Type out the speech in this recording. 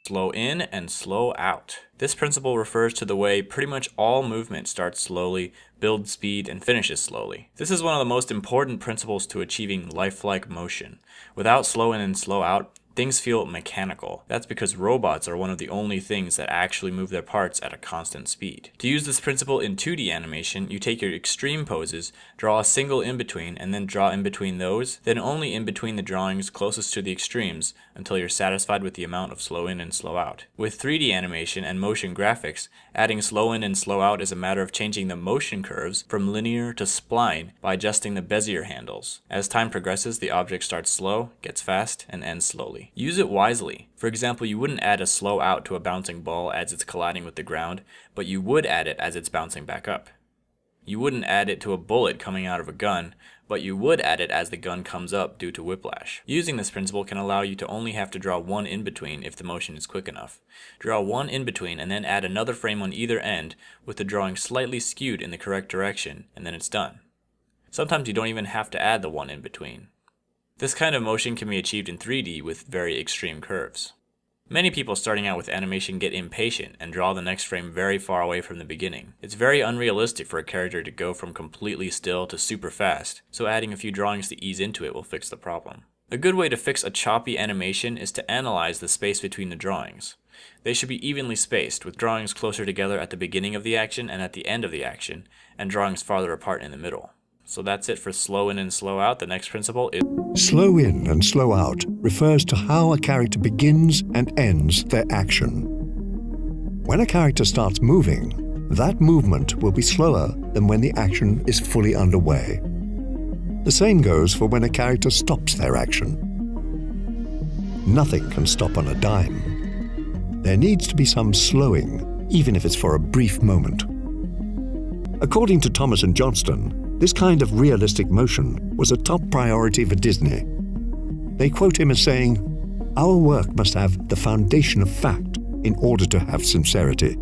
Slow in and slow out. This principle refers to the way pretty much all movement starts slowly, builds speed, and finishes slowly. This is one of the most important principles to achieving lifelike motion. Without slow in and slow out, things feel mechanical. That's because robots are one of the only things that actually move their parts at a constant speed. To use this principle in 2D animation, you take your extreme poses, draw a single in-between, and then draw in between those, then only in between the drawings closest to the extremes until you're satisfied with the amount of slow in and slow out. With 3D animation and motion graphics, adding slow in and slow out is a matter of changing the motion curves from linear to spline by adjusting the Bezier handles. As time progresses, the object starts slow, gets fast, and ends slowly. Use it wisely. For example, you wouldn't add a slow out to a bouncing ball as it's colliding with the ground, but you would add it as it's bouncing back up. You wouldn't add it to a bullet coming out of a gun, but you would add it as the gun comes up due to whiplash. Using this principle can allow you to only have to draw one in-between if the motion is quick enough. Draw one in-between and then add another frame on either end with the drawing slightly skewed in the correct direction, and then it's done. Sometimes you don't even have to add the one in-between. This kind of motion can be achieved in 3D with very extreme curves. Many people starting out with animation get impatient and draw the next frame very far away from the beginning. It's very unrealistic for a character to go from completely still to super fast, so adding a few drawings to ease into it will fix the problem. A good way to fix a choppy animation is to analyze the space between the drawings. They should be evenly spaced, with drawings closer together at the beginning of the action and at the end of the action, and drawings farther apart in the middle. So that's it for slow in and slow out. The next principle is Slow in and slow out refers to how a character begins and ends their action. When a character starts moving, that movement will be slower than when the action is fully underway. The same goes for when a character stops their action. Nothing can stop on a dime. There needs to be some slowing, even if it's for a brief moment. According to Thomas and Johnston, this kind of realistic motion was a top priority for Disney. They quote him as saying, "Our work must have the foundation of fact in order to have sincerity."